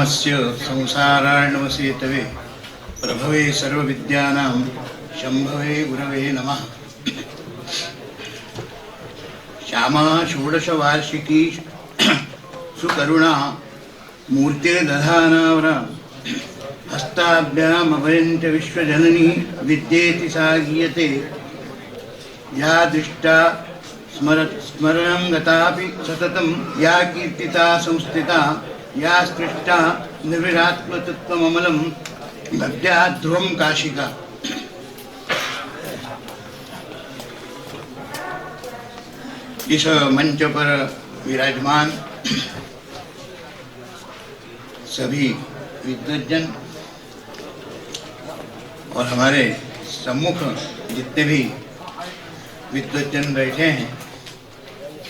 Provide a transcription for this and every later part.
रामस्य संसारार्णवसेतवे प्रभवे सर्वविद्यानां शंभवे गुरवे नमः। श्यामा षोडशवार्षिकी सुकरुणा मूर्तिर्दधानावरा हस्ताभ्यामभयञ्च विश्वजननी विद्येति सा गीयते। या दृष्टा स्मरणं गतापि सततं या कीर्तिता संस्थिता या स्पृष्टा निर्विरात्मतत्त्वममलं लब्ध्या ध्रुवं काशिका। इस मंच पर विराजमान सभी विद्वज्जन और हमारे सम्मुख जितने भी विद्वज्जन बैठे हैं,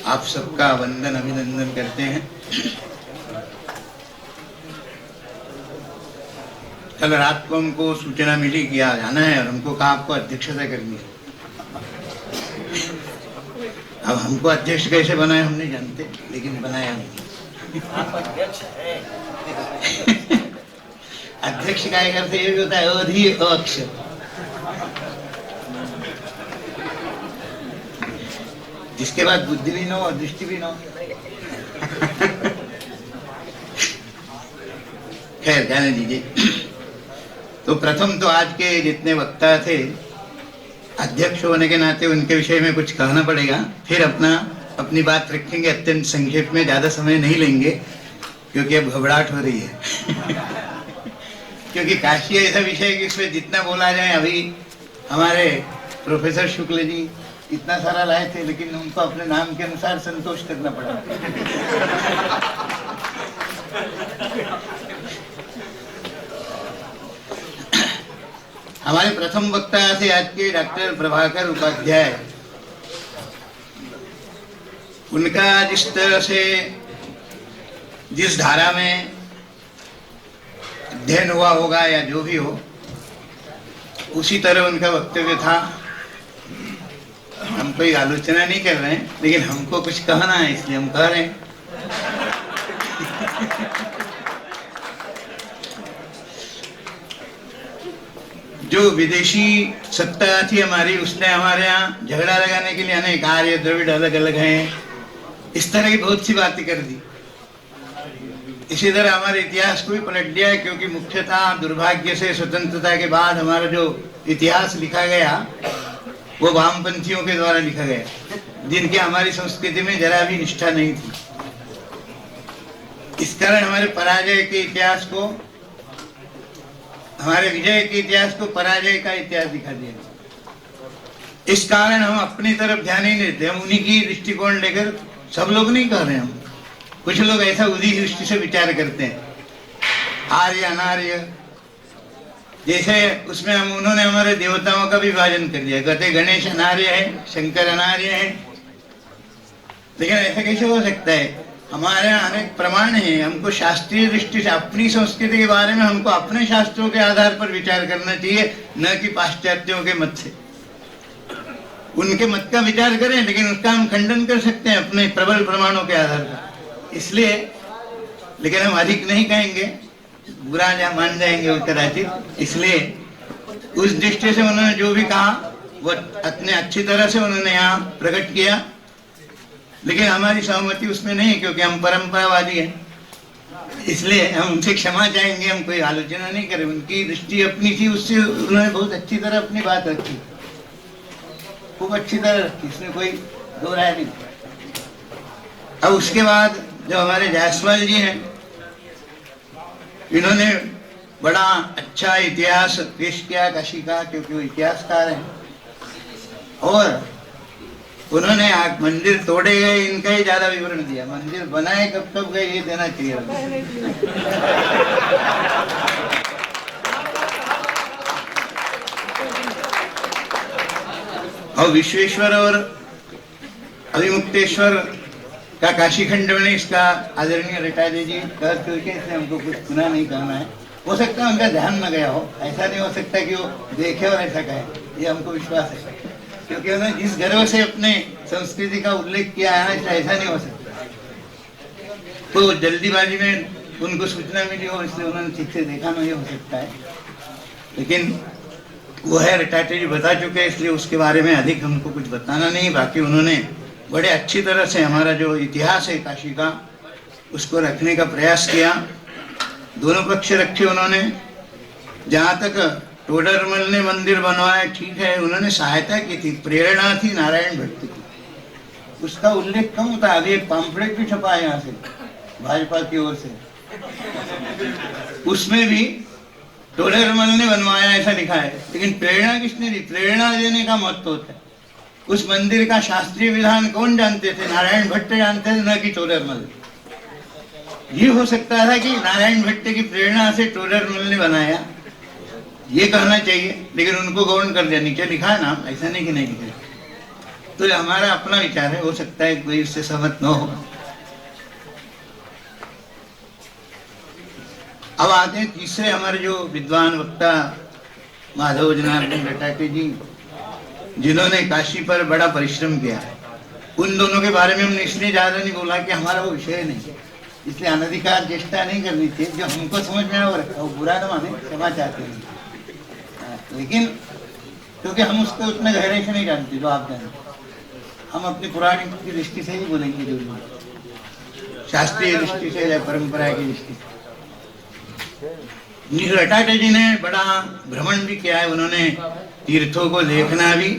आप सबका वंदन अभिनंदन करते हैं। कल रात को हमको सूचना मिली कि आज आना है और हमको कहा आपको अध्यक्षता करनी है। अब हमको अध्यक्ष कैसे बनाए हम नहीं जानते, लेकिन बनाया नहीं। अध्यक्ष काय करते ये भी होता है अधि अक्ष। जिसके बाद बुद्धि भी न हो और दृष्टि भी न हो। खैर कहने दीजिए। तो प्रथम तो आज के जितने वक्ता थे, अध्यक्ष होने के नाते उनके विषय में कुछ कहना पड़ेगा, फिर अपनी बात रखेंगे। अत्यंत संक्षेप में, ज्यादा समय नहीं लेंगे क्योंकि अब घबराहट हो रही है। क्योंकि काशी ऐसा विषय है कि इसमें जितना बोला जाए, अभी हमारे प्रोफेसर शुक्ल जी इतना सारा लाए थे, लेकिन उनको अपने नाम के अनुसार संतोष करना पड़ा। हमारे प्रथम वक्ता थे आज के डॉक्टर प्रभाकर उपाध्याय। उनका जिस तरह से जिस धारा में अध्ययन हुआ होगा या जो भी हो, उसी तरह उनका वक्तव्य था। हम कोई आलोचना नहीं कर रहे हैं, लेकिन हमको कुछ कहना है इसलिए हम कह रहे हैं। जो विदेशी सत्ता थी हमारी, उसने हमारे यहाँ झगड़ा लगाने के लिए अनेक आर्य द्रविड़ अलग अलग हैं, इस तरह की बहुत सी बातें कर दी। इसी तरह हमारे इतिहास को भी पलट दिया है, क्योंकि मुख्यतः दुर्भाग्य से स्वतंत्रता के बाद हमारा जो इतिहास लिखा गया वो वामपंथियों के द्वारा लिखा गया, जिनकी हमारी संस्कृति में जरा भी निष्ठा नहीं थी। इस कारण हमारे पराजय के इतिहास को, हमारे विजय के इतिहास को पराजय का इतिहास दिखा दिया। इस कारण हम अपनी तरफ ध्यान ही नहीं देते। हम उन्हीं की दृष्टिकोण लेकर, सब लोग नहीं कह रहे हम, कुछ लोग ऐसा उसी दृष्टि से विचार करते हैं, आर्य अनार्य। जैसे उसमें उन्होंने हमारे देवताओं का भी विभाजन कर दिया, कहते गणेश अनार्य है, शंकर अनार्य है। लेकिन ऐसा कैसे हो सकता है? हमारे यहाँ अनेक प्रमाण हैं। हमको शास्त्रीय दृष्टि से अपनी संस्कृति के बारे में हमको अपने शास्त्रों के आधार पर विचार करना चाहिए, न कि पाश्चात्यों के मत से। उनके मत का विचार करें, लेकिन उसका हम खंडन कर सकते हैं अपने प्रबल प्रमाणों के आधार पर। इसलिए, लेकिन हम अधिक नहीं कहेंगे, बुरा या मान जाएंगे वो कदाचित। इसलिए उस दृष्टि से उन्होंने जो भी कहा वो इतने अच्छी तरह से उन्होंने यहाँ प्रकट किया, लेकिन हमारी सहमति उसमें नहीं है, क्योंकि हम परंपरावादी हैं। इसलिए हम उनसे क्षमा चाहेंगे, हम कोई आलोचना नहीं करें। उनकी दृष्टि अपनी थी, उससे उन्होंने बहुत अच्छी तरह अपनी बात रखी, खूब अच्छी तरह रखी, इसमें कोई दो राय नहीं। अब उसके बाद जो हमारे जायसवाल जी हैं, इन्होंने बड़ा अच्छा इतिहास पेश किया काशी का, क्योंकि वो इतिहासकार हैं। और उन्होंने मंदिर तोड़े गए इनका ही ज्यादा विवरण दिया, मंदिर बनाए कब कब गए ये देना चाहिए। और विश्वेश्वर और अभिमुक्तेश्वर का काशी खंड में इसका आदरणीय रिटायरी जी कह चुके, इसलिए हमको कुछ पुनः नहीं कहना है। हो सकता है उनका ध्यान न गया हो, ऐसा नहीं हो सकता कि वो देखे और ऐसा कहे, ये हमको विश्वास है, क्योंकि उन्होंने जिस गर्व से अपने संस्कृति का उल्लेख किया है, ऐसा नहीं हो सकता। तो जल्दीबाजी में उनको सूचना मिली हो इसलिए उन्होंने ठीक से देखा नहीं हो सकता है, लेकिन वो है रटाटे जी बता चुके हैं, इसलिए उसके बारे में अधिक हमको कुछ बताना नहीं। बाकी उन्होंने बड़े अच्छी तरह से हमारा जो इतिहास है काशी का उसको रखने का प्रयास किया। दोनों पक्ष रखे उन्होंने। जहाँ तक टोडरमल ने मंदिर बनवाया ठीक है, उन्होंने सहायता की थी, प्रेरणा थी नारायण भट्ट की, उसका उल्लेख कम होता है। अभी एक पम्पलेट भी छपा है यहाँ से भाजपा की ओर से, उसमें भी टोडरमल ने बनवाया ऐसा लिखा है, लेकिन प्रेरणा किसने दी? प्रेरणा देने का महत्व होता है। उस मंदिर का शास्त्रीय विधान कौन जानते थे? नारायण भट्ट जानते थे, न कि टोडरमल। ये हो सकता था कि नारायण भट्ट की प्रेरणा से टोडरमल ने बनाया, ये कहना चाहिए, लेकिन उनको गौण कर दिया। नीचे लिखा है नाम, ऐसा नहीं कि नहीं लिखा। तो हमारा अपना विचार है, हो सकता है कोई उससे सहमत न हो। अब आते हैं तीसरे हमारे जो विद्वान वक्ता माधव जनार्दन रटाटे जी, जिन्होंने काशी पर बड़ा परिश्रम किया। उन दोनों के बारे में हमने इसलिए ज्यादा नहीं बोला कि हमारा वो विषय नहीं, इसलिए अनधिकार चेष्टा नहीं करनी चाहिए। जो हमको समझ में आया वो बुरा न माने, क्षमा चाहते हैं, लेकिन क्योंकि हम उसको उतना गहरे से नहीं जानते जो आप जानते। हम अपनी पुरानी की दृष्टि से ही बोलेंगे, जो शास्त्रीय दृष्टि से या परंपरा की दृष्टि से। रटाटे जी ने बड़ा भ्रमण भी किया है, उन्होंने तीर्थों को देखना भी,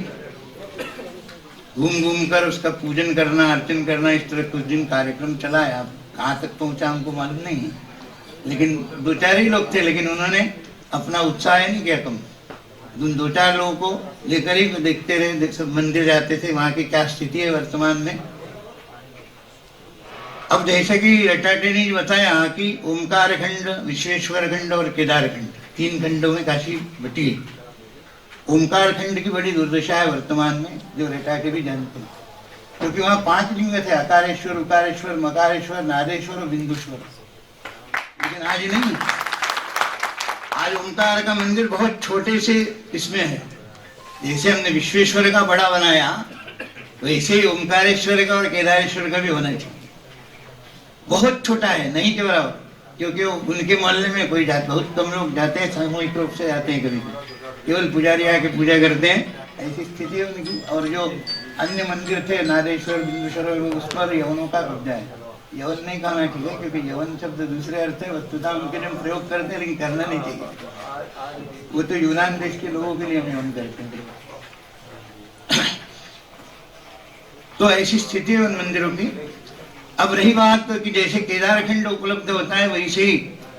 घूम घूम कर उसका पूजन करना, अर्चन करना, इस तरह कुछ दिन कार्यक्रम चलाया। कहाँ तक पहुंचा हमको मालूम नहीं, लेकिन दो चार ही लोग थे, लेकिन उन्होंने अपना उत्साह नहीं किया कम। उन दो चार लोगों को लेकर ही देखते रहे, सब मंदिर जाते थे, वहां की क्या स्थिति है वर्तमान में। अब जैसे कि रटाटे ने बताया कि ओमकार खंड, विश्वेश्वर खंड और केदार खंड, 3 खंडों में काशी बटी है। ओमकार खंड की बड़ी दुर्दशा है वर्तमान में, जो रटाटे भी जानते हैं, क्योंकि वहां 5 लिंग थे, अकारेश्वर, उकारेश्वर, मकारेश्वर, नादेश्वर और बिंदुश्वर। लेकिन आज नहीं, आज ओमकार का मंदिर बहुत छोटे से इसमें है। जैसे हमने विश्वेश्वर का बड़ा बनाया, वैसे ही ओमकारेश्वर का और केदारेश्वर का भी होना चाहिए। बहुत छोटा है, नहीं के बराबर, क्योंकि उनके मोहल्ले में कोई जाता, बहुत कम लोग जाते हैं, सामूहिक रूप से जाते हैं, कभी केवल पुजारी आके पूजा करते हैं, ऐसी स्थिति है उनकी। और जो अन्य मंदिर थे नादेश्वर, बिंदुश्वर, उस पर यवनों का कब्जा है। यवन नहीं कहना ठीक है, क्योंकि यवन शब्द दूसरे अर्थ है, वस्तुतः उनके लिए हम प्रयोग करते हैं, लेकिन करना नहीं चाहिए। वो तो यूनान देश के लोगों के लिए हम यवन करते हैं। तो ऐसी स्थिति है उन मंदिरों की। अब रही बात कि जैसे केदार खंड उपलब्ध होता है, वैसे ही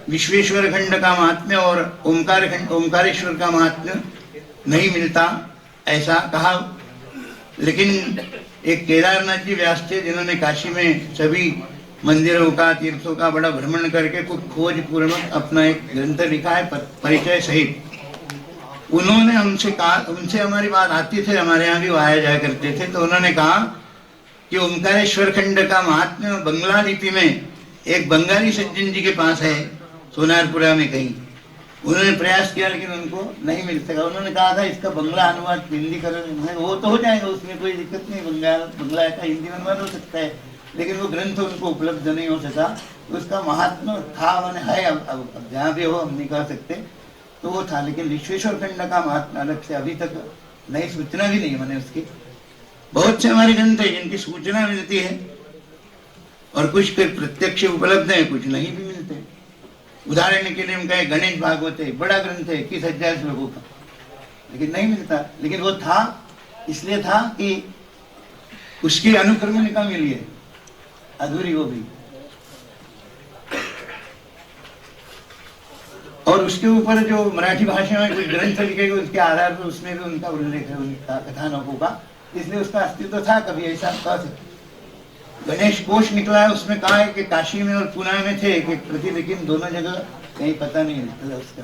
विश्वेश्वर खंड का महात्म्य और ओमकार खंड, ओमकारेश्वर का महात्म्य नहीं मिलता, ऐसा कहा। लेकिन एक केदारनाथ जी व्यास थे, जिन्होंने काशी में सभी मंदिरों का, तीर्थों का बड़ा भ्रमण करके कुछ खोज पूर्वक अपना एक ग्रंथ लिखा है परिचय सहित। उन्होंने हमसे कहा, उनसे हमारी बात आती थी, हमारे यहाँ भी वो आया जाया करते थे, तो उन्होंने कहा कि ओमकारेश्वर खंड का महात्म्य बंगला लिपि में एक बंगाली सज्जन जी के पास है, सोनारपुरा में कहीं। उन्होंने प्रयास किया, लेकिन उनको नहीं मिल सका। उन्होंने कहा था इसका बंगला अनुवाद हिंदी कर, वो तो हो जाएगा, उसमें कोई दिक्कत नहीं, बंगला का हिंदी अनुवाद हो सकता है, लेकिन वो ग्रंथ उनको उपलब्ध नहीं हो सका। उसका महात्मा था, मैंने है, अब जहाँ भी हो हम नहीं कह सकते, तो वो था। लेकिन विश्वेश्वर खंड का महात्मा अलग से अभी तक नई सूचना भी नहीं मैंने उसकी। बहुत से हमारे ग्रंथ है जिनकी सूचना मिलती है, और कुछ प्रत्यक्ष उपलब्ध है, कुछ नहीं भी मिलते। उदाहरण के लिए हम कहें गणेश भागवत है, बड़ा ग्रंथ है 21,000 श्लोकों का, लेकिन नहीं मिलता। लेकिन वो था, इसलिए था कि उसकी अनुक्रमणिका मिली है, अधूरी वो भी, और उसके ऊपर जो मराठी भाषा में कुछ ग्रंथ लिखे गए, उसके आधार पर उसमें भी उनका उल्लेख है, उनका कथानकों का, इसलिए उसका अस्तित्व था। कभी ऐसा कह सकते। गणेश कोश निकला है, उसमें कहा है कि काशी में और पुणे में थे एक प्रति, लेकिन दोनों जगह कहीं पता नहीं निकला उसका,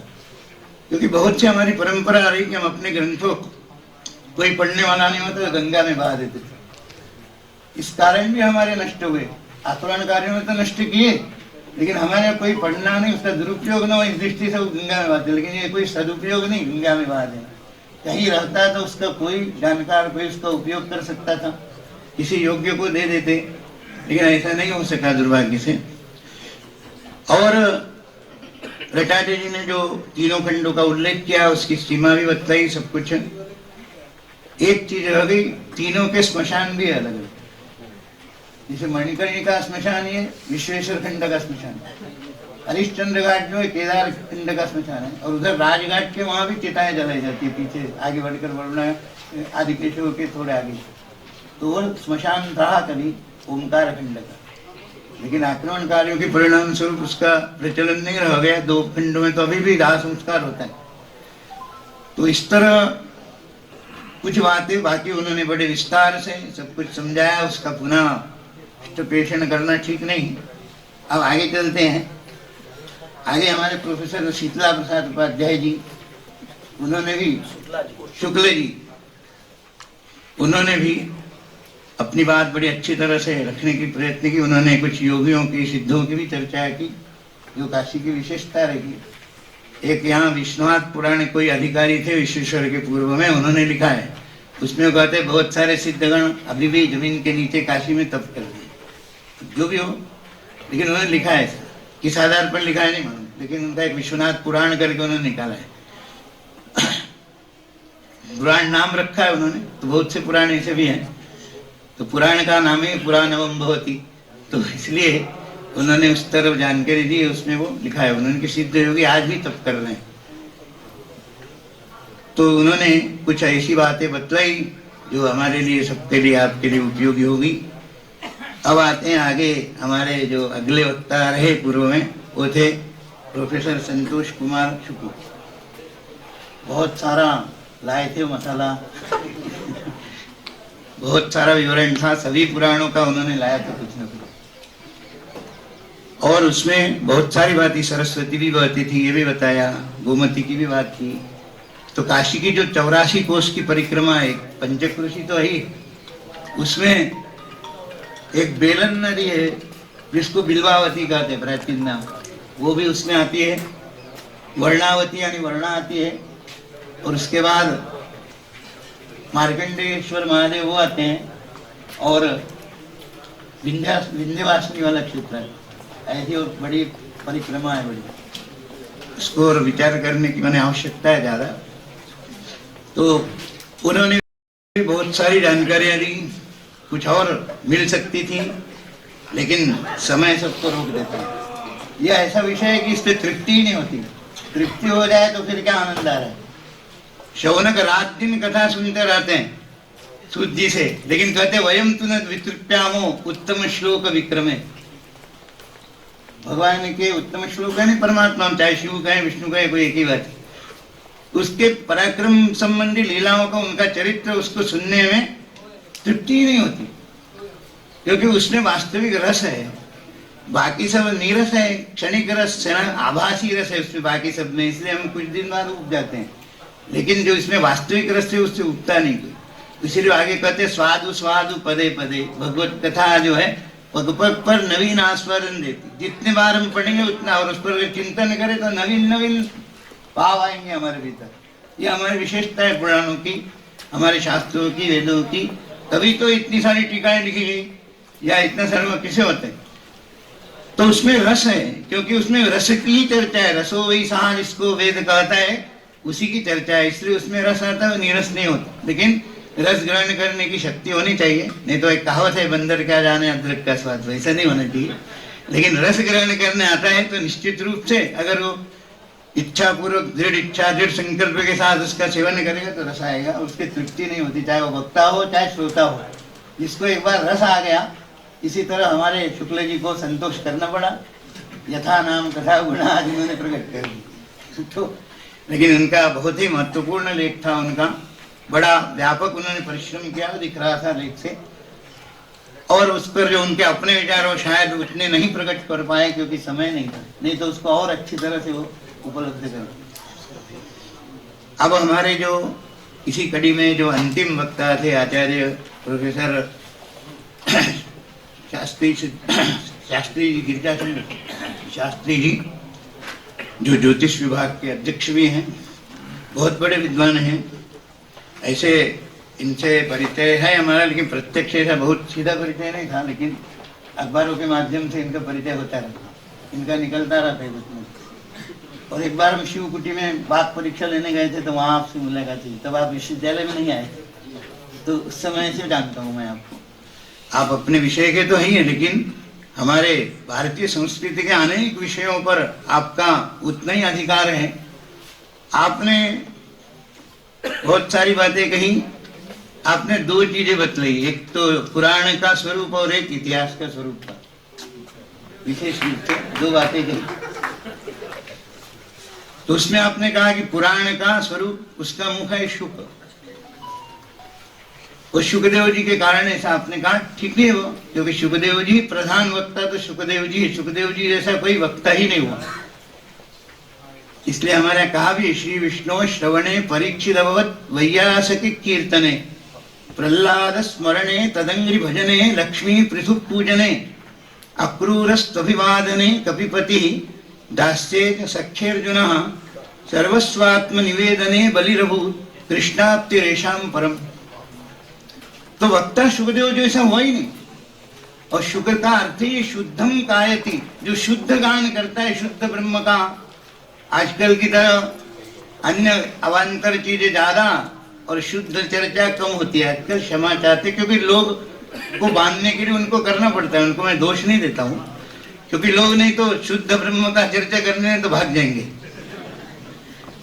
क्योंकि बहुत से हमारी परंपरा आ रही कि हम अपने ग्रंथों कोई पढ़ने वाला नहीं होता तो गंगा में बहा देते थे। इस कारण भी हमारे नष्ट हुए, आक्रमणकारियों ने तो नष्ट किए, लेकिन हमारे कोई पढ़ना नहीं, उसका दुरुपयोग न हो, इस दृष्टि से वो गंगा में बहाते। लेकिन ये कोई सदुपयोग नहीं, गंगा में बहा देना। कहीं रहता है तो उसका कोई जानकार, कोई उसका उपयोग कर सकता था, किसी योग्य को दे देते, लेकिन ऐसा नहीं हो सका दुर्भाग्य से। और रटाटे जी ने जो तीनों खंडों का उल्लेख किया, उसकी सीमा भी बताई, सब कुछ। एक चीज हो गई, तीनों के श्मशान भी अलग है। जैसे मणिकर्णिका श्मशान है, विश्वेश्वर खंड का श्मशान है, हरिश्चंद्र घाट जो है केदार खंड का श्मशान है, और उधर राजघाट के वहां भी चिताएं जलाई जाती है पीछे आगे बढ़कर वरुणा आदिकेशव के थोड़े आगे। तो वो श्मशान रहा कभी ओमकार खंड का, लेकिन आक्रमणकारियों के परिणाम स्वरूप उसका प्रचलन नहीं रह गया। दो खंडों में तो अभी भी दाह संस्कार होता है। तो इस तरह कुछ बातें बाकी उन्होंने बड़े विस्तार से सब कुछ समझाया, उसका पुनः पेषण करना ठीक नहीं। अब आगे चलते हैं। आगे हमारे प्रोफेसर शीतला प्रसाद उपाध्याय जी, उन्होंने भी शुक्ल जी, उन्होंने भी अपनी बात बड़ी अच्छी तरह से रखने की प्रयत्न की। उन्होंने कुछ योगियों की, सिद्धों की भी चर्चा की, जो काशी की विशेषता रही। एक यहाँ विष्णुनाथ पुराण कोई अधिकारी थे विश्वेश्वर के पूर्व में, उन्होंने लिखा है, उसमें कहते बहुत सारे सिद्धगण अभी भी जमीन के नीचे काशी में तप कर रहे हैं, जो भी हो, लेकिन उन्होंने लिखा है, किस आधार पर लिखा है नहीं मालूम, लेकिन उनका एक विश्वनाथ पुराण करके उन्होंने निकाला है। पुराण नाम रखा है उन्होंने, तो बहुत से पुराण ऐसे भी हैं। तो पुराण का नाम ही पुराणवम भवति, तो इसलिए उन्होंने उस तरफ जानकारी दी, उसमें वो लिखा है। उन्होंने कि सिद्ध योगी आज भी तप कर रहे हैं। तो उन्होंने कुछ ऐसी बातें बतलाई जो हमारे लिए, सबके लिए, आपके लिए उपयोगी होगी। अब आते हैं आगे। हमारे जो अगले वक्ता रहे पूर्व में, वो थे प्रोफेसर संतोष कुमार शुक्ल। बहुत सारा लाए थे मसाला, बहुत सारा विवरण था, सभी पुराणों का उन्होंने लाया था कुछ न कुछ। और उसमें बहुत सारी बातें, सरस्वती भी बहती थी ये भी बताया, गोमती की भी बात थी। तो काशी की जो 84 कोस की परिक्रमा है, पंचक्रोशी तो है, उसमें एक बेलन नदी है जिसको बिल्वावती कहते हैं, प्राचीन नाम, वो भी उसमें आती है। वर्णावती यानी वर्णा आती है, और उसके बाद मार्कंडेश्वर महादेव वो आते हैं, और विंध्यवासिनी वाला क्षेत्र है। ऐसी और बड़ी परिक्रमा है बड़ी, इसको और विचार करने की मैंने आवश्यकता है ज़्यादा। तो उन्होंने भी बहुत सारी जानकारियाँ दी, कुछ और मिल सकती थी, लेकिन समय सबको रोक देता है। यह ऐसा विषय है कि इस पर तृप्ति ही नहीं होती। तृप्ति हो जाए तो फिर क्या आनंद आ रहा है। शौनक रात दिन कथा सुनते रहते हैं सूत जी से, लेकिन कहते वयम तु न वितृप्यामो उत्तम श्लोक विक्रमे। भगवान के उत्तम श्लोक है नहीं, परमात्मा, चाहे शिव कहें विष्णु कहें, कोई एक ही बात। उसके पराक्रम संबंधी लीलाओं का, उनका चरित्र, उसको सुनने में तृप्ति ही नहीं होती, क्योंकि उसमें वास्तविक रस है। बाकी सब नीरस है, क्षणिक रस, आभासी रस है उसमें, बाकी सब में, इसलिए हम कुछ दिन बाद उग जाते हैं। लेकिन जो इसमें वास्तविक रस है उससे उगता नहीं कोई। इसीलिए आगे कहते स्वादु स्वादु पदे पदे। भगवत कथा जो है पग पग पर नवीन आस्वादन देती। जितने बार हम पढ़ेंगे उतना, और उस पर चिंतन करें तो नवीन नवीन भाव आएंगे हमारे भीतर। ये हमारी विशेषता है पुराणों की, हमारे शास्त्रों की, वेदों की। तभी तो इतनी सारी टीकाएं लिखी गई, या इतना सारा किसे होते हैं। तो उसमें रस है, क्योंकि उसमें रस की चर्चा है। रसो वही सहा जिसको वेद कहता है, उसी की चर्चा है, इसलिए उसमें रस आता है, नीरस नहीं होता। लेकिन रस ग्रहण करने की शक्ति होनी चाहिए, नहीं तो एक कहावत है, बंदर क्या जाने अदरक का स्वाद, वैसा नहीं होना चाहिए। लेकिन रस ग्रहण करने आता है तो निश्चित रूप से अगर वो इच्छा पूर्वक, दृढ़ इच्छा, दृढ़ संकल्प के साथ उसका सेवन करेगा तो रस आएगा। उसकी तृप्ति नहीं होती, चाहे वो वक्ता हो चाहे श्रोता हो। जिसको एक बार रस आ गया, इसी तरह हमारे शुक्ल जी को संतोष करना पड़ा। यथा नाम कथा गुणा आज उन्होंने प्रकट कर दी। तो लेकिन उनका बहुत ही महत्वपूर्ण लेख था, उनका बड़ा व्यापक उन्होंने परिश्रम किया, दिख रहा था लेख से। और उस पर जो उनके अपने विचार वो शायद उतने नहीं प्रकट कर पाए, क्योंकि समय नहीं था, नहीं तो उसको और अच्छी तरह से वो उपलब्ध कर। अब हमारे जो इसी कड़ी में जो अंतिम वक्ता थे आचार्य प्रोफेसर शास्त्री जी, गिरिजाचंद्र शास्त्री जी, जो ज्योतिष विभाग के अध्यक्ष भी हैं, बहुत बड़े विद्वान हैं। ऐसे इनसे परिचय है हमारा, लेकिन प्रत्यक्ष ऐसा बहुत सीधा परिचय नहीं था, लेकिन अखबारों के माध्यम से इनका परिचय होता रहा। इनका निकलता रहता है उसमें। और एक बार हम शिवकुटी में बात परीक्षा लेने गए थे, तो वहाँ आपसे मुलाकात हुई। तब आप विश्वविद्यालय में नहीं आए, तो उस समय से जानता हूँ मैं आपको। आप अपने विषय के तो ही हैं, लेकिन हमारे भारतीय संस्कृति के अनेक विषयों पर आपका उतना ही अधिकार है। आपने बहुत सारी बातें कही। आपने दो चीजें बतलाई, एक तो पुराण का स्वरूप और एक इतिहास का स्वरूप का, विशेष रूप से दो बातें कही। तो उसमें आपने कहा कि पुराण का स्वरूप, उसका मुख है शुक, वो सुखदेव जी के कारण ऐसा आपने कहा। ठीक नहीं, वो क्योंकि सुखदेव जी प्रधान वक्ता तो सुखदेव जी, सुखदेव जी जैसा कोई वक्ता ही नहीं हुआ। इसलिए हमारे कहा भी, श्री विष्णु श्रवणे परीक्षित अभवत वैयासकी कीर्तने प्रहलाद स्मरणे तदंग्रि भजने लक्ष्मी पृथु पूजने अक्रूरस्त्वभिवादने कपिपति दास्ये सख्यर्जुन सर्वस्वात्म निवेदने बलिरभूत कृष्णाप्तिरेषां परम। तो वक्ता सुखदेव जैसा हुआ ही नहीं। और शुक्र का अर्थ ही शुद्धम कायति, जो शुद्ध गान करता है शुद्ध ब्रह्म का। आजकल की तरह अन्य अवान्तर चीजें ज्यादा और शुद्ध चर्चा कम होती है। आजकल क्षमा चाहते, क्योंकि लोग को बांधने के लिए उनको करना पड़ता है। उनको मैं दोष नहीं देता हूँ, क्योंकि लोग नहीं तो शुद्ध ब्रह्म का चर्चा करने तो भाग जाएंगे,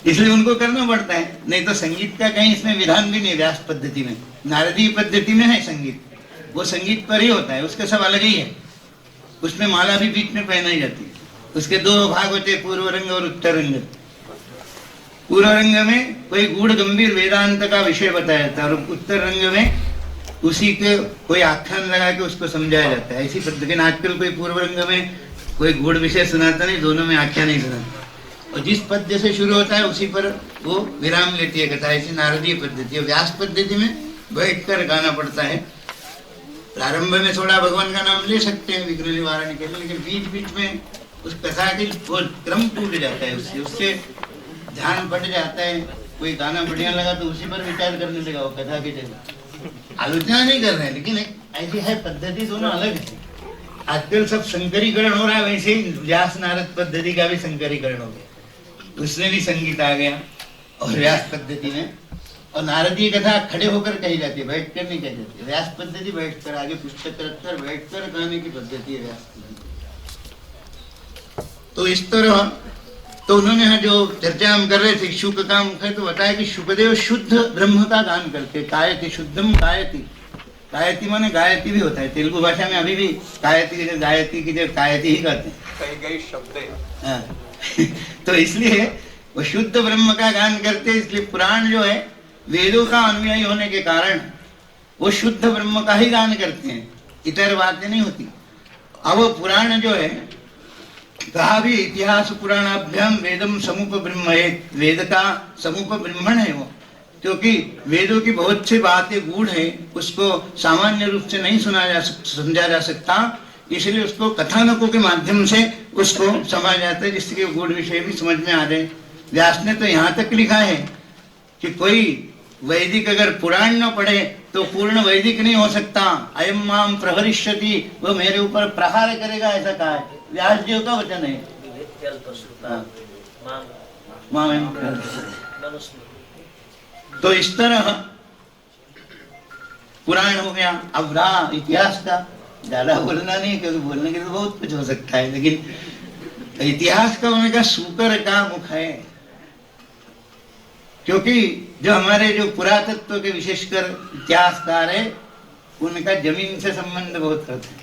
इसलिए उनको करना पड़ता है। नहीं तो संगीत का कहीं इसमें विधान भी नहीं। व्यास पद्धति में, नारदीय पद्धति में है संगीत, वो संगीत पर ही होता है, उसका सब अलग ही है। उसमें माला भी बीच में पहनाई जाती है। उसके दो भाग होते हैं, पूर्व रंग और उत्तर रंग। पूर्व रंग में कोई गूढ़ गंभीर वेदांत का विषय बताया जाता है, और उत्तर रंग में उसी के कोई आख्यान लगा के उसको समझाया जाता है। ऐसी पद्धति। लेकिन आजकल कोई पूर्व रंग में कोई गूढ़ विषय सुनाता नहीं, दोनों में आख्यान नहीं सुनाता। और जिस पद्य से शुरू होता है उसी पर वो विराम लेती है कथा। ऐसी नारदीय पद्धति है। व्यास पद्धति में बैठकर गाना पड़ता है। प्रारंभ में थोड़ा भगवान का नाम ले सकते हैं विघ्न निवारण के लिए, लेकिन बीच बीच में उस कथा के क्रम टूट जाता है। उससे ध्यान बढ़ जाता है। कोई गाना बढ़िया लगा तो उसी पर विचार करने लगा, वो कथा की जगह। आलोचना नहीं कर रहे हैं, लेकिन ऐसी है पद्धति, दोनों अलग है। आजकल सब संकरीकरण हो रहा है, वैसे ही व्यास नारद पद्धति का भी संकरीकरण हो गया। उसमें भी संगीत आ गया और व्यास पद्धति में। और नारदीय कथा खड़े होकर कही जाती है, बैठकर नहीं कही जाती। व्यास पद्धति बैठकर, आगे पुस्तक रखकर बैठकर गाने की पद्धति है व्यास पद्धति। तो इस तरह तो उन्होंने जो चर्चा हम कर रहे थे, शुक का मुख है, तो बताया कि शुकदेव शुद्ध ब्रह्म का गान करते। कायति शुद्धम कायति, कायति माने गायति भी होता है। तेलुगु भाषा में अभी भी कायति की जगह गायति की जगह कायति ही कहते हैं, कई शब्द है। तो इसलिए वो शुद्ध ब्रह्म का गान करते। इसलिए पुराण जो है वेदों का अनुयायी होने के कारण वो शुद्ध ब्रह्म का ही गान करते हैं, इतर बातें नहीं होती। अब वो पुराण जो है, कहा भी इतिहास पुराणाभ्याम वेदम समुप ब्रह्म है। वेद का समुप ब्रह्मण है वो, क्योंकि वेदों की बहुत सी बातें गूढ़ है, उसको सामान्य रूप से नहीं समझा जा सकता। इसलिए उसको कथानकों के माध्यम से उसको समझा जाता है, जिससे गूढ़ विषय भी समझ में आ जाए। व्यास ने तो यहाँ तक लिखा है कि कोई वैदिक अगर पुराण न पढ़े तो पूर्ण वैदिक नहीं हो सकता। अयम माम प्रहरिष्यति, वो मेरे ऊपर प्रहार करेगा, ऐसा कहा है। व्यास जी का वचन है। तो इस तरह पुराण हो गया। अब रहा इतिहास का, ज्यादा बोलना नहीं, क्योंकि बोलने के लिए तो बहुत कुछ हो सकता है, लेकिन इतिहास का होने का शुक्र का मुख है। क्योंकि जो हमारे जो पुरातत्व के विशेषकर इतिहासकार है, उनका जमीन से संबंध बहुत रहता है।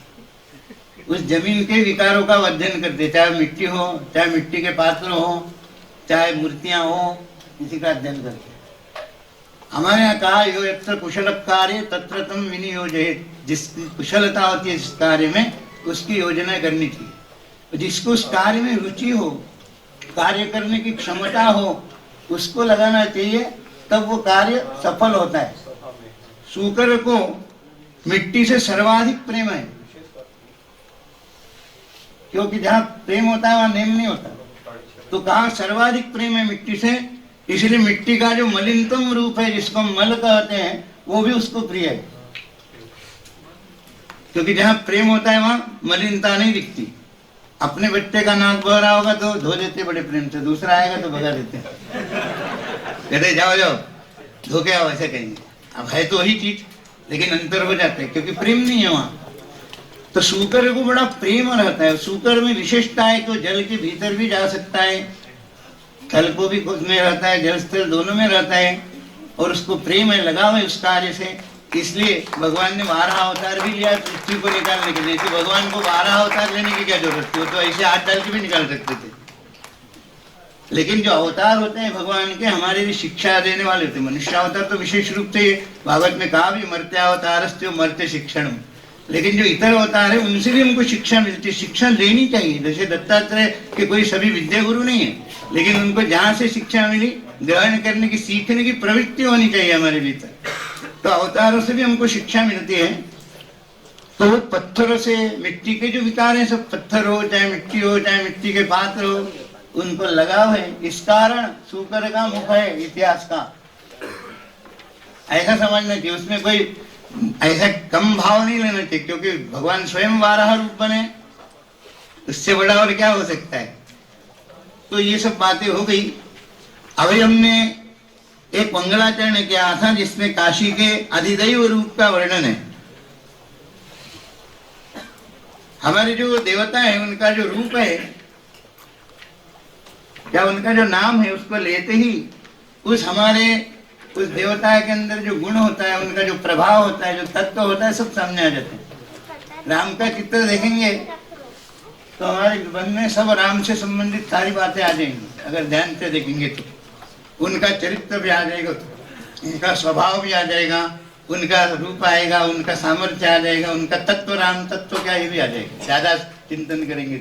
उस जमीन के विकारों का अध्ययन करते, चाहे मिट्टी हो, चाहे मिट्टी के पात्र हो, चाहे मूर्तियां हो, इसी का अध्ययन करते। हमारे यहाँ कहा, यो यत्र कुशल कार्य तत्र तम विनियोजयेत्। जिसकी कुशलता होती है इस कार्य में, उसकी योजना करनी चाहिए। जिसको उस कार्य में रुचि हो, कार्य करने की क्षमता हो, उसको लगाना चाहिए, तब वो कार्य सफल होता है। शुक्र को मिट्टी से सर्वाधिक प्रेम है, क्योंकि जहाँ प्रेम होता है वहाँ नेम नहीं होता। तो कहा सर्वाधिक प्रेम है मिट्टी से, इसलिए मिट्टी का जो मलिनतम रूप है, जिसको मल कहते हैं, वो भी उसको प्रिय है। क्योंकि जहाँ प्रेम होता है वहाँ मलिनता नहीं दिखती। अपने बच्चे का नाक बह रहा होगा तो धो देते बड़े प्रेम से, दूसरा आएगा तो भगा देते, कहते जाओ जाओ धो के आओ, ऐसे कहेंगे। अब है तो वही चीज, लेकिन अंतर हो जाता है क्योंकि प्रेम नहीं है वहां। तो सूकर को बड़ा प्रेम रहता है। सूकर में विशेषता है कि जल के भीतर भी जा सकता है, थल को भी खुद में रहता है, जल स्थल दोनों में रहता है, और उसको प्रेम है, लगाव है उस कार्य से। इसलिए भगवान ने 12 अवतार भी लिया पृथ्वी को निकालने के लिए। तो भगवान को 12 अवतार लेने की क्या जरूरत थी, वो तो ऐसे हाथ डाल के भी निकाल सकते थे। लेकिन जो अवतार होते हैं भगवान के, हमारे लिए शिक्षा देने वाले होते हैं। मनुष्य अवतार तो विशेष रूप से भागवत में कहा भी मर्त्य अवतारस्ते मर्त्य शिक्षण, लेकिन जो इतर अवतार है उनसे भी हमको शिक्षा मिलती है, शिक्षा लेनी चाहिए। जैसे दत्तात्रेय के कोई सभी विद्या गुरु नहीं है, लेकिन उनको जहाँ से शिक्षा मिली ग्रहण करने की, सीखने की प्रवृत्ति होनी चाहिए हमारे भीतर। तो अवतारों से भी हमको शिक्षा मिलती है। तो पत्थरों से, मिट्टी के जो विकार है सब, पत्थर हो चाहे मिट्टी हो चाहे मिट्टी के पात्र हो, उनको लगाव है। इस कारण सूकर का मुख है इतिहास का, ऐसा समझना चाहिए। उसमें कोई ऐसा कम भाव नहीं लेना चाहिए, क्योंकि भगवान स्वयं 12 रूप बने, उससे बड़ा और क्या हो सकता है। तो ये सब बातें हो गई। अभी हमने एक मंगलाचरण किया था जिसमें काशी के अधिदैव रूप का वर्णन है। हमारे जो देवता है उनका जो रूप है या उनका जो नाम है, उसको लेते ही उस देवता के अंदर जो गुण होता है, उनका जो प्रभाव होता है, जो तत्व होता है, सब सामने आ जाते हैं। राम का चित्र देखेंगे तो हमारे मन में सब राम से संबंधित सारी बातें आ जाएंगी, अगर ध्यान से देखेंगे तो। उनका चरित्र भी आ जाएगा, उनका स्वभाव भी आ जाएगा, उनका रूप आएगा, उनका सामर्थ्य आ जाएगा, उनका तत्व, राम तत्व क्या, ये भी आ जाएगा ज्यादा चिंतन करेंगे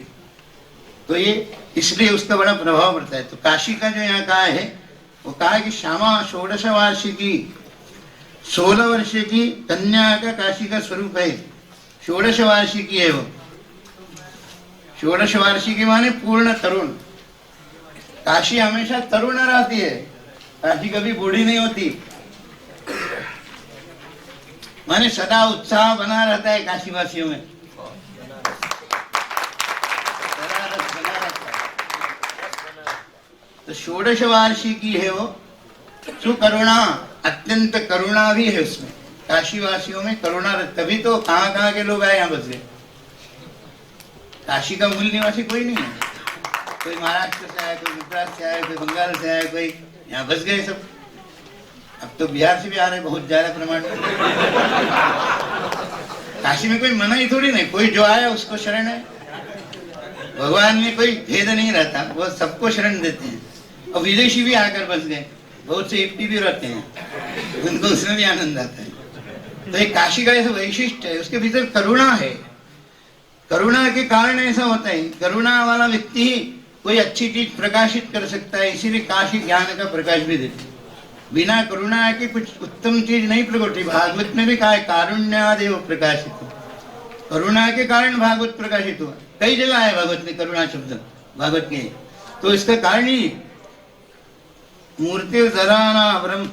तो ये, इसलिए उसका बड़ा प्रभाव पड़ता है। तो काशी का जो यहाँ कहा है, वो कहा कि श्यामा 16 वार्षिकी, 16 वर्ष की कन्या का काशी का स्वरूप है। 16 वार्षिकी है वो। 16 वार्षिकी माने पूर्ण तरुण। काशी हमेशा तरुण रहती है, काशी कभी बूढ़ी नहीं होती। माने सदा उत्साह बना रहता है काशीवासियों में। तो 16 वार्षिकी है वो। सुकरुणा, अत्यंत करुणा भी है उसमें, काशीवासियों में करुणा। तभी तो कहाँ के लोग आए यहाँ बस गए। काशी का मूल निवासी कोई नहीं है, कोई महाराष्ट्र से आया, कोई गुजरात से आया, कोई बंगाल से आया, कोई यहाँ बस गए सब। अब तो बिहार से भी आ रहे बहुत ज्यादा प्रमाण में। काशी में कोई मना ही थोड़ी नहीं, कोई जो आया उसको शरण है। भगवान में कोई भेद नहीं रहता, वो सबको शरण देते हैं। और विदेशी भी आकर बस गए, बहुत से एफटी भी रहते हैं, उनको उसमें भी आनंद आता है। तो एक काशी का ऐसा वैशिष्ट है, उसके भीतर करुणा है। करुणा के कारण ऐसा होता है, करुणा वाला व्यक्ति ही कोई अच्छी चीज प्रकाशित कर सकता है। इसीलिए काशी ज्ञान का प्रकाश भी देते। बिना करुणा के कुछ उत्तम चीज नहीं प्रकट होती। भागवत में भी कहा है कारुण्यादेव प्रकाशित, करुणा के कारण भागवत प्रकाशित हुआ। कई जगह है भागवत में करुणा शब्द, भागवत के। तो इसका कारण ही मूर्ति धराना ब्रह्म,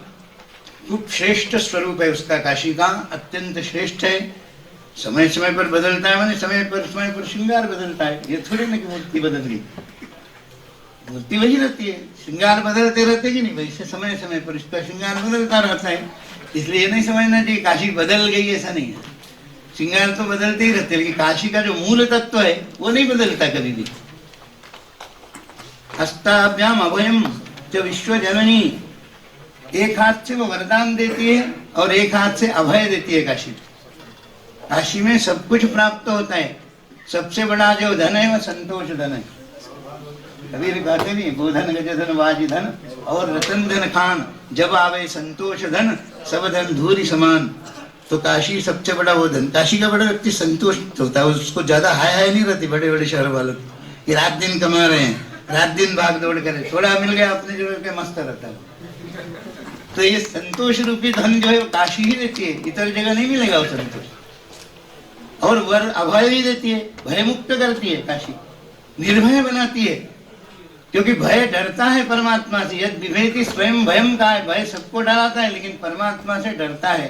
खूब श्रेष्ठ स्वरूप है उसका, काशी का अत्यंत श्रेष्ठ है। समय समय पर बदलता है, माने समय पर श्रृंगार बदलता है। ये थोड़ी ना कि मूर्ति बदल गई, मूर्ति वही रहती है, श्रृंगार बदलते रहते कि नहीं, वैसे समय समय पर इसका श्रृंगार बदलता रहता है। इसलिए ये नहीं समझना चाहिए काशी बदल गई, ऐसा नहीं है। श्रृंगार तो बदलते ही रहते, लेकिन काशी का जो मूल तत्व है वो नहीं बदलता कभी भी। हस्ताभ्याम अभयम जो विश्व जननी, एक हाथ से वो वरदान देती है और एक हाथ से अभय देती है। काशी में सब कुछ प्राप्त होता है। सबसे बड़ा जो धन है वो संतोष धन है। कबीर कहते नहीं, गोधन गजधन वाजी धन और रतन धन खान, जब आवे संतोष धन सब धन धूरी समान। तो काशी सबसे बड़ा वो धन। काशी का बड़ा व्यक्ति संतोष होता है, उसको ज्यादा हाय नहीं रहती बड़े बड़े शहर वालों की। रात दिन कमा रहे हैं, रात दिन भाग दौड़ करे, थोड़ा मिल गया अपने जो के मस्त रहता है। तो ये संतोष रूपी धन जो है वो काशी ही देती है, इतर जगह नहीं मिलेगा वो संतोष। और वर अभय भी देती है, भय मुक्त करती है काशी, निर्भय बनाती है। क्योंकि भय डरता है परमात्मा से। यद विभेति स्वयं भयम का है, भय सबको डराता है लेकिन परमात्मा से डरता है।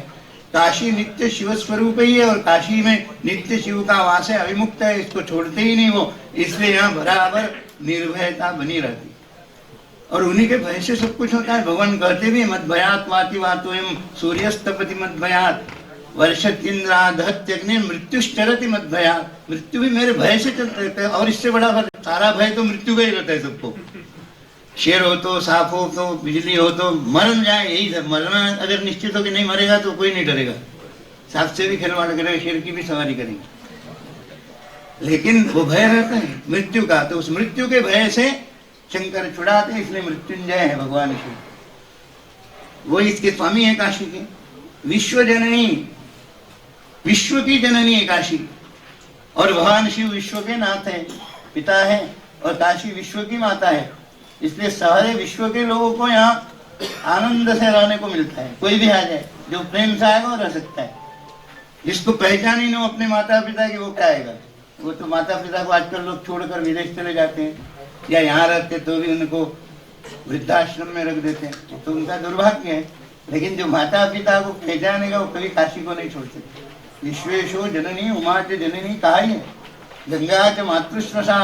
काशी नित्य शिव स्वरूप ही है और काशी में नित्य शिव का वास है, अविमुक्त है, इसको छोड़ते ही नहीं वो। इसलिए यहाँ बराबर निर्भयता बनी रहती, और उन्हीं के भय से सब कुछ होता है। भगवान कहते भी मत भयात वाति वातोयम सूर्यस्तपति मत भयात वर्षतीन्द्रादहत्यग्नि मृत्युश्चरति मत भयात। मृत्यु भी मेरे भय से चलता है, और इससे बड़ा भय, सारा भय तो मृत्यु का ही रहता है सबको। शेर हो तो, सांप हो तो, बिजली हो तो, मर जाए, यही सब। मरना अगर निश्चित हो कि नहीं मरेगा तो कोई नहीं डरेगा, सांप से भी खिलवाड़ करेगा, शेर की भी सवारी करेंगे। लेकिन वो भय रहता है मृत्यु का, तो उस मृत्यु के भय से शंकर छुड़ाते हैं, इसलिए मृत्युंजय है भगवान शिव। वो इसके स्वामी है काशी के। विश्व जननी, विश्व की जननी है काशी, और भगवान शिव विश्व के नाथ है, पिता है, और काशी विश्व की माता है। इसलिए सारे विश्व के लोगों को यहाँ आनंद से रहने को मिलता है। कोई भी आ जाए, जो प्रेम से आएगा वो रह सकता है। जिसको पहचान ही नहीं अपने माता पिता की, वो क्या आएगा? वो तो माता पिता को आजकल लोग छोड़कर विदेश चले जाते हैं, या यहाँ रहते तो भी उनको वृद्धाश्रम में रख देते हैं, तो उनका दुर्भाग्य है। लेकिन जो माता पिता को पहचानेगा वो कभी काशी को नहीं छोड़ सकते। विश्वेशो जननी उमा च जननी कहा है, गंगा च मातृश्वसा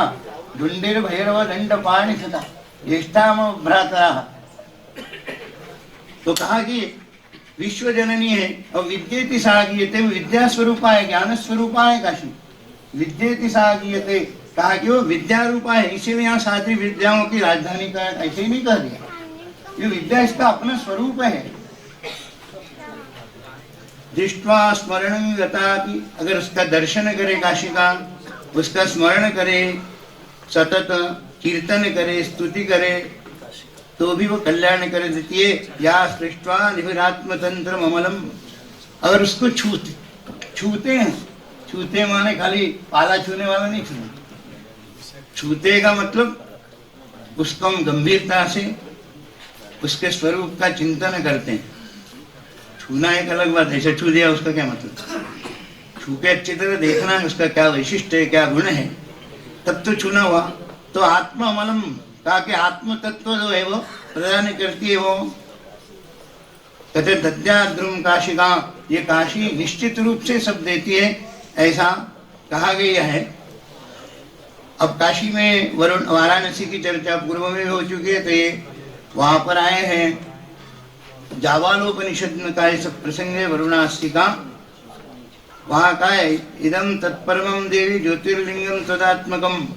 ढुंडिर भैरव दंड पाणी सदा ज्येष्ठाम भ्राता। तो कहा कि विश्व जननी है, और विद्येति सा गीयते, विद्या स्वरूपा है, ज्ञान स्वरूपा है काशी। विद्येति सा गीयते, कहा कि वो विद्या रूपा है, इसीलिए यहाँ सारी विद्याओं की राजधानी का ऐसे ही नहीं कह दिया, ये विद्या इसका अपना स्वरूप है। दृष्ट्वा स्मरण गतापि, अगर उसका दर्शन करे काशी का, उसका स्मरण करे, सतत कीर्तन करे, स्तुति करे, तो भी वो कल्याण करे देती है। या सृष्टवा निभिरात्म तंत्र अमलम, अगर उसको छूते हैं, छूते माने खाली पाला छूने वाला नहीं, छूते का मतलब उसको हम गंभीरता से उसके स्वरूप का चिंतन करते हैं। छूना एक अलग बात है, ऐसे छू दिया उसका क्या मतलब? छू के अच्छी तरह देखना है उसका क्या वैशिष्ट है, क्या गुण है, तब तो छूना हुआ। तो आत्मा अमलम, कहा कि आत्म तत्व जो है वो प्रदान करती है। वो कहते दद्याद्रुम काशिका, ये काशी निश्चित रूप से सब देती है, ऐसा कहा गया है। अब काशी में वरुण, वाराणसी की चर्चा पूर्व में हो चुकी है, तो ये वहां पर आए हैं। जावालोपनिषद में का ये सब प्रसंग है वरुणासी का। वहां का है, इदम तत्परमं देवी ज्योतिर्लिंगम तदात्मकम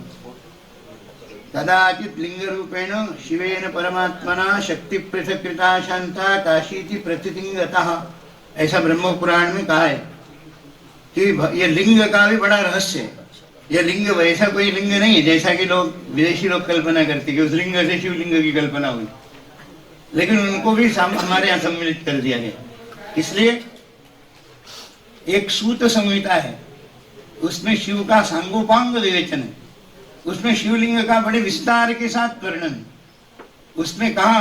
कदाचित लिंग रूपेण शिवेन परमात्मना शक्ति पृथक्कृता शांता काशीति प्रतितिंगतः, ऐसा ब्रह्म पुराण में कहा है कि ये लिंग का भी बड़ा रहस्य है। ये लिंग वैसा कोई लिंग नहीं है जैसा कि लोग विदेशी लोग कल्पना करते कि उस लिंग से शिवलिंग की कल्पना हुई, लेकिन उनको भी हमारे यहाँ सम्मिलित कर दिया गया। इसलिए एक सूत संहिता है, उसमें शिव का सांगोपांग विवेचन है, उसमें शिवलिंग का बड़े विस्तार के साथ वर्णन। उसमें कहा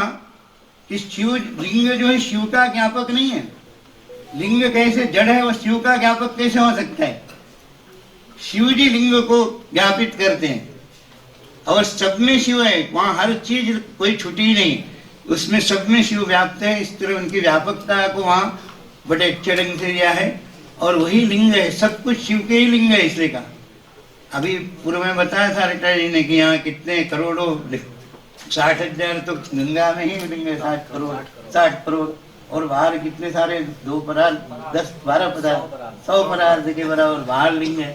कि शिव लिंग जो है शिव का ज्ञापक नहीं है। लिंग कैसे जड़ है, वो शिव का ज्ञापक कैसे हो सकता है? शिव जी लिंग को ज्ञापित करते हैं, और सब में शिव है, वहां हर चीज कोई छुटी ही नहीं, उसमें सब में शिव व्याप्त है। इस तरह उनकी व्यापकता को वहां बड़े अच्छे ढंग से दिया है, और वही लिंग है, सब कुछ शिव के ही लिंग है। इसलिए कहा, अभी पूर्व में बताया था रिटायर जी ने कि यहाँ कितने करोड़ों, 60,000 तो गंगा में ही लिंग है, 60 करोड़ 60 करोड़, और बाहर कितने सारे 2 परार 10 12 परार 100 परार के बराबर बाहर लिंग है।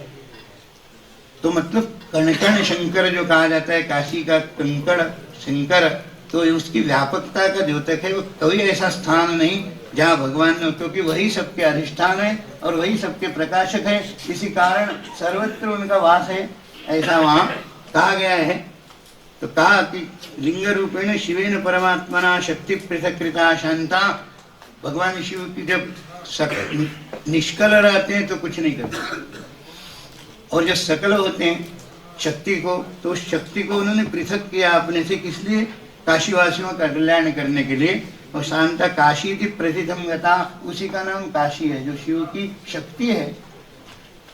तो मतलब कणकण शंकर जो कहा जाता है, काशी का कंकड़ शंकर, तो उसकी व्यापकता का द्योतक है। वो कोई ऐसा स्थान नहीं जहाँ भगवान ने, क्योंकि वही सबके अधिष्ठान है और वही सबके प्रकाशक है, इसी कारण सर्वत्र उनका वास है, ऐसा वहाँ कहा गया है। तो कहा कि लिंग रूपेण शिवेन परमात्मना शक्ति पृथक्कृता शांता, भगवान शिव की जब निष्कल रहते हैं तो कुछ नहीं करते, और जब सकल होते हैं शक्ति को, तो उस शक्ति को उन्होंने पृथक किया अपने से, किस लिए? काशीवासियों का कल्याण करने के लिए। और शांता काशी की प्रसिद्धम गता, उसी का नाम काशी है, जो शिव की शक्ति है,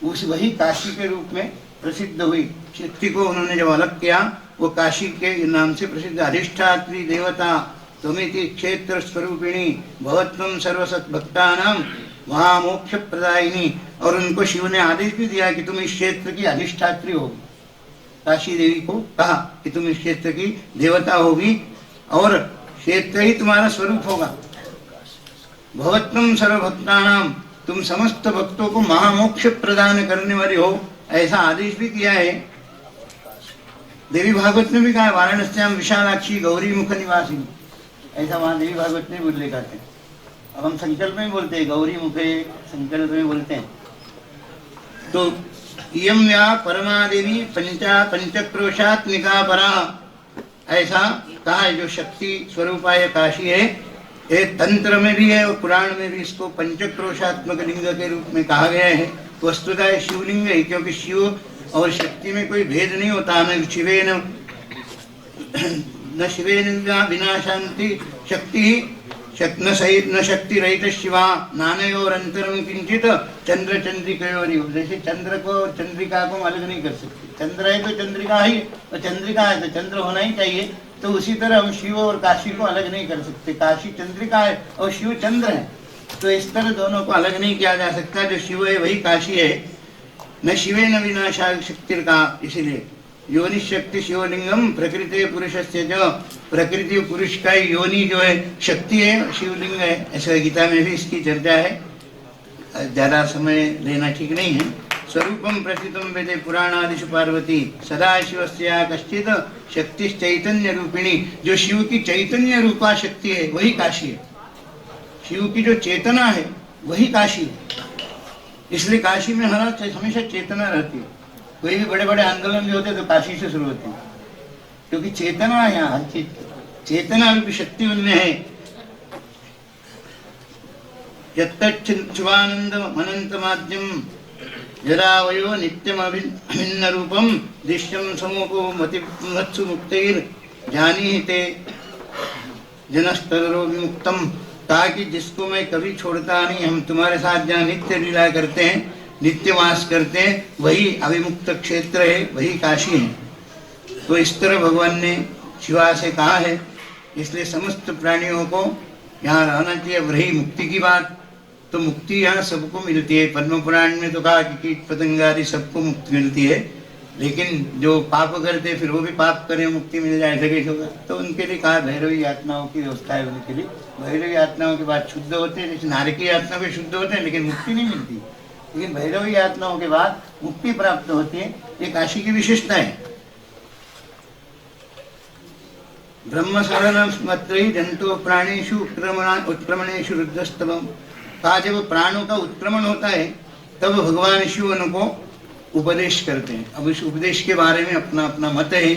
उस वही काशी के रूप में प्रसिद्ध हुई। शक्ति को उन्होंने जब अलग किया, वो काशी के नाम से प्रसिद्ध। अधिष्ठात्री देवता त्वमिति क्षेत्र स्वरूपिणी भवत्वं सर्वसत् भक्तानां वहाँ मोक्ष प्रदायिनी, और उनको शिव ने आदेश भी दिया कि तुम इस क्षेत्र की अधिष्ठात्री होगी। काशी देवी को कहा कि तुम इस क्षेत्र की देवता होगी और क्षेत्र ही तुम्हारा स्वरूप होगा। भवत्तम सर्वभक्तानाम, तुम समस्त भक्तों को महामोक्ष प्रदान करने वाले हो, ऐसा आदेश भी किया है। देवी भागवत ने भी कहा वाराणस्याम विशालाक्षी गौरी मुख निवासिनी, ऐसा वहां देवी भागवत ने बोले कहते हैं। अब हम संकल्प में बोलते हैं, गौरी मुखे संकल्प में बोलते हैं। तो इयं या परमा देवी पंचक्रोशात्मिका परा, ऐसा कहा है। जो शक्ति स्वरूपा है काशी है, ये तंत्र में भी है और पुराण में भी इसको पंचक्रोशात्मक लिंग के रूप में कहा गया है। वस्तुतः शिवलिंग है, क्योंकि शिव और शक्ति में कोई भेद नहीं होता। न शिवेन विनाशांति शक्ति न शक्ति रहित शिवा नानयोर अंतरम किंचित चंद्र चंद्रिकयोरिव। जैसे चंद्र को और चंद्रिका को अलग नहीं कर सकते। चंद्र है तो चंद्रिका ही, और चंद्रिका है तो चंद्र होना ही चाहिए। तो उसी तरह हम शिव और काशी को अलग नहीं कर सकते। काशी चंद्रिका है और शिव चंद्र है, तो इस तरह दोनों को अलग नहीं किया जा सकता। जो शिव है वही काशी है। न शिवे न विनाशा शक्ति का, इसलिए योनि शक्ति शिवलिंगम प्रकृति पुरुषस्य जो, प्रकृति पुरुष का योनि जो है शक्ति है, शिवलिंग है। ऐसा गीता में भी इसकी चर्चा है, ज्यादा समय लेना ठीक नहीं है। स्वरूपम प्रथितम वेदे पुराणादिषु पार्वती सदा शिवस्या कश्चित शक्ति चैतन्य रूपिणी। जो शिव की चैतन्य रूपा शक्ति है वही काशी है। शिव की जो चेतना है वही काशी है। इसलिए काशी में हमेशा चेतना रहती है। कोई भी बड़े बड़े आंदोलन भी होते हैं तो काशी से शुरू होते हैं, क्योंकि चेतना है यहाँ। हर चीज चेतना रूपी शक्ति उनमें है। यत्तच्छिवानंद अनंत माध्यम जरा वयो नित्यम अभिन्न रूपम दृश्यम समूहो मत्सु मुक्तैर जानी ते जनस्तरो विमुक्तम। कहा कि जिसको मैं कभी छोड़ता नहीं, हम तुम्हारे साथ जहाँ नित्य लीला करते हैं, नित्य वास करते हैं, वही अविमुक्त क्षेत्र है, वही काशी है। तो इस तरह भगवान ने शिवा से कहा है। इसलिए समस्त प्राणियों को यहाँ रहना चाहिए। वही मुक्ति की बात, तो मुक्ति यहाँ सबको मिलती है। पद्म पुराण में तो कहा कि कीट पतंग आदि सबको मुक्ति मिलती है, लेकिन जो पाप करते फिर वो भी पाप करें मुक्ति मिल जाए ऐसा कैसे होगा। तो उनके लिए कहा भैरवी आत्माओं की व्यवस्था है उनके लिए। भैरवी आत्माओं के बाद शुद्ध होते हैं, जैसे नारकी आत्मा भी शुद्ध होते हैं लेकिन मुक्ति नहीं मिलती। लेकिन भैरवी आत्माओं के बाद मुक्ति प्राप्त होती है। ये काशी की विशेषता है। ब्रह्म शरण स्मृति जंतु प्राणेषु उत्क्रमणेषु रुद्रस्तवम। कहा जब प्राणों का उत्क्रमण होता है तब भगवान शिव उनको उपदेश करते हैं। अब इस उपदेश के बारे में अपना अपना मत है।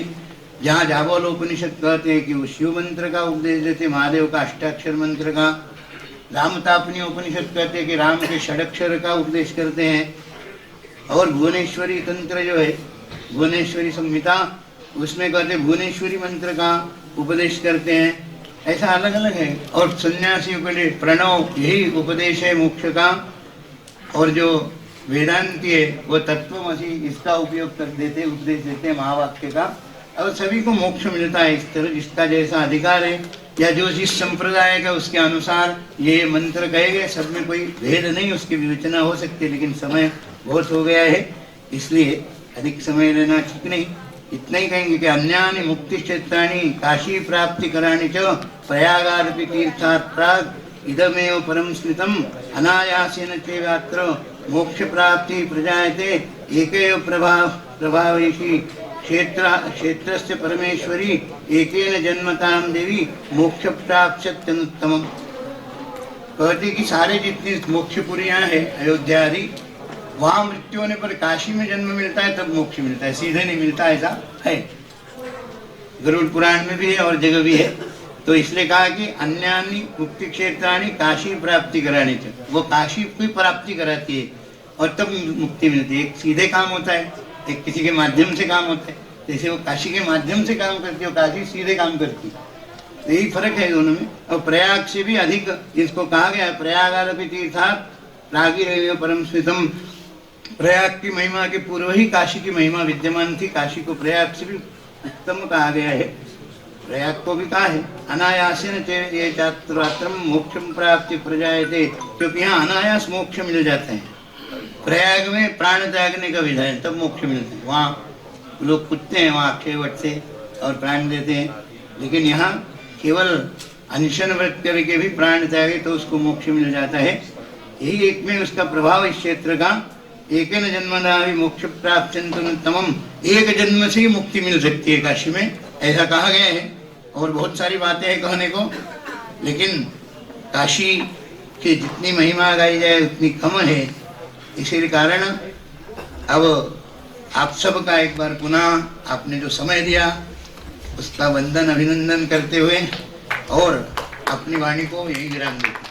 जहाँ जाबोलोपनिषद कहते हैं कि वो शिव मंत्र का उपदेश देते, महादेव का अष्टाक्षर मंत्र का। रामतापनी उपनिषद कहते हैं कि राम के षडक्षर का उपदेश करते हैं। और भुवनेश्वरी तंत्र जो है, भुवनेश्वरी संहिता, उसमें कहते भुवनेश्वरी मंत्र का उपदेश करते हैं। ऐसा अलग अलग है। और सन्यासियों के लिए प्रणव यही उपदेश है मोक्ष का। और जो वेदांती है वो तत्वमसि, इसका उपयोग कर देते, उपदेश देते हैं महावाक्य का। और सभी को मोक्ष मिलता है इस तरह, जिसका जैसा अधिकार है या जो जिस संप्रदाय का उसके अनुसार ये मंत्र कहे गए। सब में कोई भेद नहीं, उसकी विवेचना हो सकती है। लेकिन समय बहुत हो गया है, इसलिए अधिक समय लेना ठीक नहीं। इतना ही कहेंगे कि अन्यानि मुक्ति क्षेत्राणि काशी प्राप्ति कराणी च प्रयागादपि तीर्थात् प्राग इदमेव परम स्मृतम अनायासेन चैवात्र मोक्ष प्राप्ति प्रजायते एकेव प्रभावैषी क्षेत्रस्य परमेश्वरी एकेन जन्मतां देवी मोक्ष प्राप्त्यनुत्तमम्। कहते कि सारे जितनी मोक्षपुरियां हैं अयोध्या आदि, वहां मृत्यु होने पर काशी में जन्म मिलता है तब मोक्ष मिलता है, सीधे नहीं मिलता, ऐसा है। गरुड़ पुराण में भी है और जगह भी है। तो इसलिए कहा कि अन्यानि मुक्ति क्षेत्राणि काशी प्राप्ति करानी चाहिए। वो काशी की प्राप्ति कराती है और तब मुक्ति मिलती है। एक सीधे काम होता है, एक किसी के माध्यम से काम होता है। जैसे वो काशी के माध्यम से काम करती है, काशी सीधे काम करती है। तो यही फर्क है दोनों में। और प्रयाग से भी अधिक जिसको कहा गया है, प्रयागादपि तीर्थात् प्रागिरेव परम स्मृतम। प्रयाग की महिमा के पूर्व ही काशी की महिमा विद्यमान थी। काशी को प्रयाग से भी उत्तम कहा गया है। प्रयाग को भी कहा है अनायासेन ये चातुरात्रम मोक्षम प्राप्ति प्रजायते, क्योंकि यहाँ अनायास मोक्ष मिल जाते हैं। प्रयाग में प्राण त्यागने का विधान, तब मोक्ष मिलता है। वहाँ लोग कूदते हैं वहाँ अक्षय वट से और प्राण देते हैं, लेकिन यहाँ केवल अनशन व्रत करके भी प्राण त्यागे तो उसको मोक्ष मिल जाता है। यही एक में उसका प्रभाव इस क्षेत्र का। एक न जन्मना भी मोक्ष प्राप्त तमम, एक जन्म से ही मुक्ति मिल सकती है काशी में, ऐसा कहा गया है। और बहुत सारी बातें हैं कहने को, लेकिन काशी की जितनी महिमा गाई जाए उतनी कम है। इसी कारण अब आप सबका एक बार पुनः आपने जो समय दिया उसका वंदन अभिनंदन करते हुए और अपनी वाणी को यही विराम देते।